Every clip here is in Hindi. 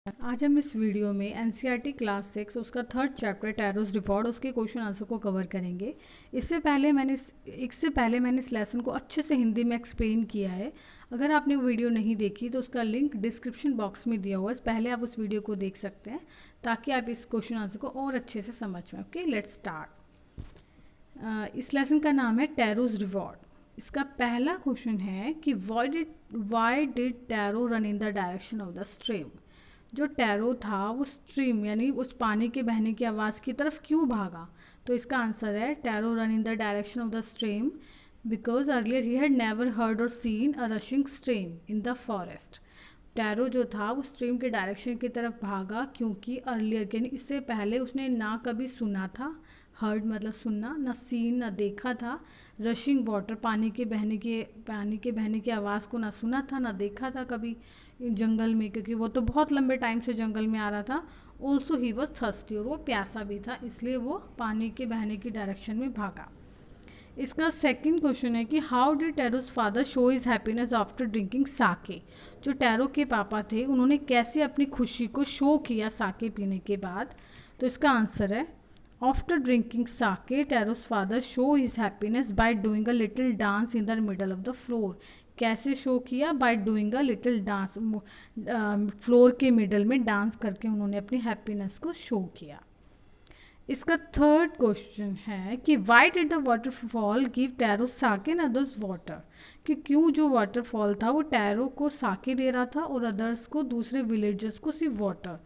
आज हम इस वीडियो में एनसीईआरटी क्लास 6 उसका थर्ड चैप्टर टैरोस रिवॉर्ड उसके क्वेश्चन आंसर को कवर करेंगे। इससे पहले मैंने इस लेसन को अच्छे से हिंदी में एक्सप्लेन किया है। अगर आपने वो वीडियो नहीं देखी तो उसका लिंक डिस्क्रिप्शन बॉक्स में दिया हुआ है, पहले आप उस वीडियो को देख सकते हैं ताकि आप इस क्वेश्चन आंसर को और अच्छे से समझ पाएँ। Okay, let's start. इस लेसन का नाम है टैरोस रिवॉर्ड। इसका पहला क्वेश्चन है कि why did tarot run in the direction of the stream. जो टैरो था वो स्ट्रीम यानी उस पानी के बहने की आवाज़ की तरफ क्यों भागा। तो इसका आंसर है Taro run in the direction of the stream because earlier he had never heard और seen a rushing stream in the forest. Taro जो था वो स्ट्रीम के डायरेक्शन की तरफ भागा क्योंकि अर्लियर यानी इससे पहले उसने ना कभी सुना था, हर्ड मतलब सुनना, ना सीन ना देखा था, रशिंग वाटर पानी के बहने की आवाज़ को ना सुना था ना देखा था कभी जंगल में, क्योंकि वो तो बहुत लंबे टाइम से जंगल में आ रहा था। ऑल्सो ही वॉज थर्स्टी और वो प्यासा भी था, इसलिए वो पानी के बहने की डायरेक्शन में भागा। इसका सेकंड क्वेश्चन है कि how did Taro's father show his happiness after drinking sake. जो टैरो के पापा थे उन्होंने कैसे अपनी खुशी को शो किया साके पीने के बाद। तो इसका आंसर है after drinking sake Taro's father show his happiness by doing a little dance in the middle of the floor. कैसे शो किया? By doing a little dance, floor के मिडल में डांस करके उन्होंने अपनी हैप्पीनेस को शो किया। इसका थर्ड क्वेश्चन है कि why did the waterfall give Taro sake and others water. कि क्यों जो वाटरफॉल था वो टैरो को साके दे रहा था और अदर्स को, दूसरे विलेजर्स को सिर्फ वाटर।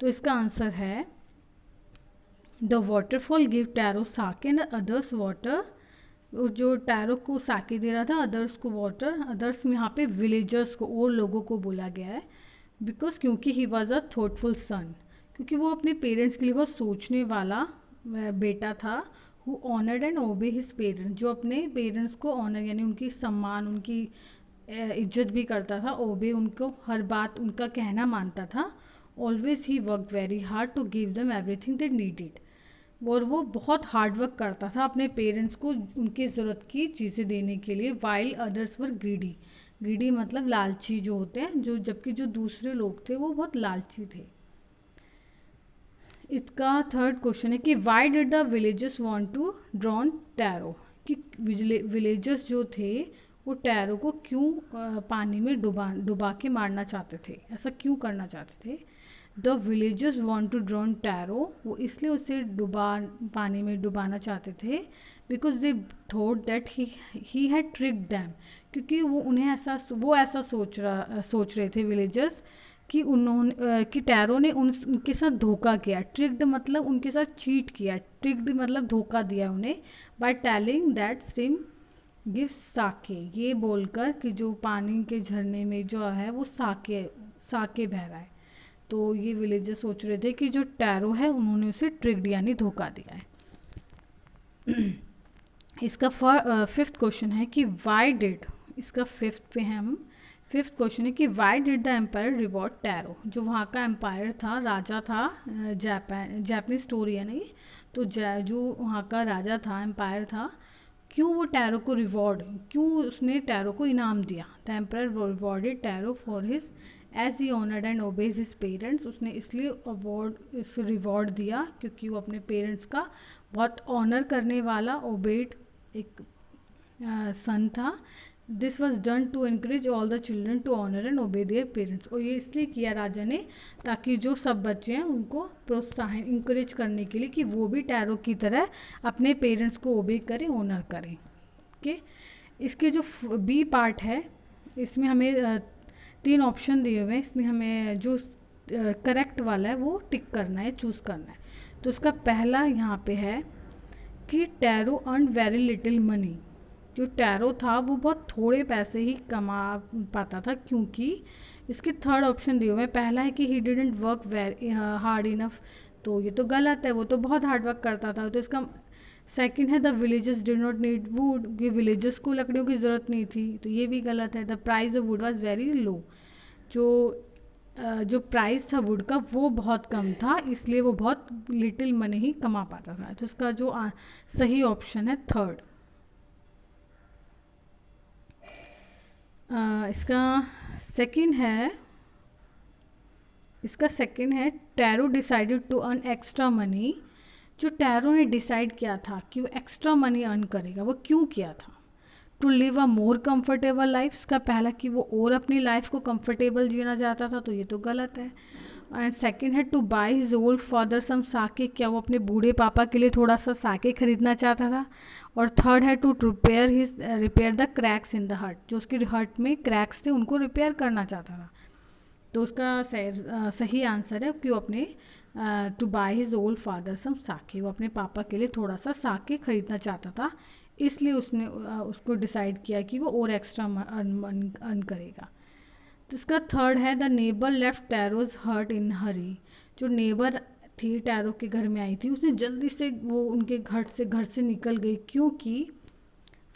तो इसका आंसर है the waterfall give Taro sake and others water. जो टैरो को साके दे रहा था, अदर्स को वाटर। अदर्स में यहाँ पे विलेजर्स को और लोगों को बोला गया है बिकॉज क्योंकि ही वॉज अ थॉटफुल सन, क्योंकि वो अपने पेरेंट्स के लिए बहुत सोचने वाला बेटा था। हु ऑनर्ड एंड ओबे हिज पेरेंट्स, जो अपने पेरेंट्स को ऑनर यानी उनकी सम्मान, उनकी इज्जत भी करता था। ओबे उनको हर बात उनका कहना मानता था। Always he work very hard to give them everything they needed. और वो बहुत हार्ड वर्क करता था अपने पेरेंट्स को उनकी ज़रूरत की चीज़ें देने के लिए। While others were greedy, greedy मतलब लालची जो होते हैं, जो जबकि जो दूसरे लोग थे वो बहुत लालची थे। इसका थर्ड क्वेश्चन है कि why did the villagers want to drown Taro. कि विलेजर्स जो थे वो टैरो को क्यों पानी में डुबा के मारना चाहते थे, ऐसा क्यों करना चाहते थे। The villagers want to drown Taro, वो इसलिए उसे पानी में डुबाना चाहते थे because they thought that he had tricked them. क्योंकि वो ऐसा सोच रहे थे विलेजर्स कि कि टैरो ने उनके साथ धोखा किया। ट्रिक्ड मतलब उनके साथ चीट किया, ट्रिक्ड मतलब धोखा दिया उन्हें। By telling that stream give sake, ये बोलकर कि जो पानी के झरने में जो है वो साके साके बह रहा है। तो ये विलेजर सोच रहे थे कि जो टैरो है उन्होंने उसे ट्रिक्ड यानी धोखा दिया है। इसका फिफ्थ क्वेश्चन है कि वाई डिड, इसका फिफ्थ पे है हम। फिफ्थ क्वेश्चन है कि why did the emperor reward Taro. जो वहाँ का एम्पायर था, राजा था, जापानीज स्टोरी है नहीं, तो जो वहाँ का राजा था, एम्पायर था, क्यों वो टैरो को क्यों उसने टैरो को इनाम दिया। The emperor rewarded Taro for his as he honoured and obeyed his parents. उसने इसलिए रिवॉर्ड दिया क्योंकि वो अपने पेरेंट्स का बहुत ऑनर करने वाला ओबेड एक सन था। This was done to encourage all the children to honour and obey their parents. और ये इसलिए किया राजा ने ताकि जो सब बच्चे हैं उनको प्रोत्साहन इंकरेज करने के लिए कि वो भी टैरो की तरह अपने पेरेंट्स को ओबे करें, ऑनर करें। ओके, इसके जो बी पार्ट है इसमें हमें 3 ऑप्शन दिए हुए हैं। इसमें हमें जो करेक्ट वाला है वो टिक करना है, चूज़ करना है। तो उसका पहला यहाँ पे है कि tarot earn very little money. जो टैरो था वो बहुत थोड़े पैसे ही कमा पाता था, क्योंकि इसके थर्ड ऑप्शन दिए हुए हैं। पहला है कि he didn't work very hard enough, तो ये तो गलत है, वो तो बहुत हार्ड वर्क करता था। तो इसका सेकंड है the villagers did not need would, ये विलेजर्स को लकड़ियों की ज़रूरत नहीं थी, तो ये भी गलत है। The price of would was very low, जो प्राइस था वुड का वो बहुत कम था, इसलिए वो बहुत लिटिल मनी ही कमा पाता था। तो इसका जो सही ऑप्शन है थर्ड। इसका सेकंड है इसका सेकंड है Taro decided to earn extra money. जो टैरो ने डिसाइड किया था कि वो एक्स्ट्रा मनी अर्न करेगा, वो क्यों किया था? To live a more comfortable life, इसका पहला कि वो और अपनी लाइफ को कंफर्टेबल जीना चाहता था, तो ये तो गलत है। एंड सेकंड है to buy his old father some sake, क्या वो अपने बूढ़े पापा के लिए थोड़ा सा साके खरीदना चाहता था। और थर्ड है to repair the cracks in the heart, जो उसके हर्ट में क्रैक्स थे उनको रिपेयर करना चाहता था। तो उसका सही आंसर है कि वो अपने to buy his old father some sake, वो अपने पापा के लिए थोड़ा सा साके खरीदना चाहता था, इसलिए उसने उसको डिसाइड किया कि वो और एक्स्ट्रा अर्न करेगा। तो इसका थर्ड है the neighbour left Taro's hurt in hurry, जो नेबर थी टैरो के घर में आई थी, उसने जल्दी से वो उनके घर से निकल गई, क्योंकि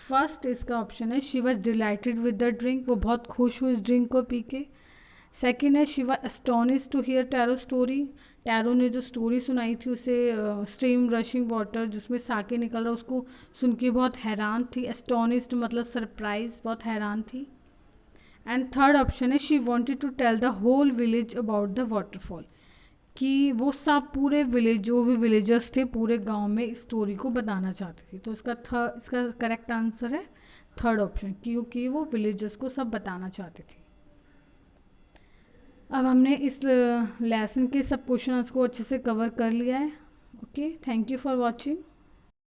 फर्स्ट इसका ऑप्शन है she was dilated with the drink, वो बहुत खुश हुई इस ड्रिंक को पी के। सेकेंड है she was astonished to hear Taro story, Taro ने जो स्टोरी सुनाई थी उसे स्ट्रीम रशिंग वाटर जिसमें साके निकल रहा उसको सुन के बहुत हैरान थी। एस्टोनिश्ड मतलब सरप्राइज, बहुत हैरान थी। एंड थर्ड ऑप्शन है she wanted to tell the whole village about the waterfall, कि वो सब पूरे विलेज जो भी विलेजर्स थे पूरे गांव में इस स्टोरी को बताना चाहते थे। तो इसका करेक्ट आंसर है थर्ड ऑप्शन, क्योंकि वो विलेजर्स को सब बताना चाहते थे। अब हमने इस लेसन के सब क्वेश्चन को अच्छे से कवर कर लिया है। Okay, thank you for watching.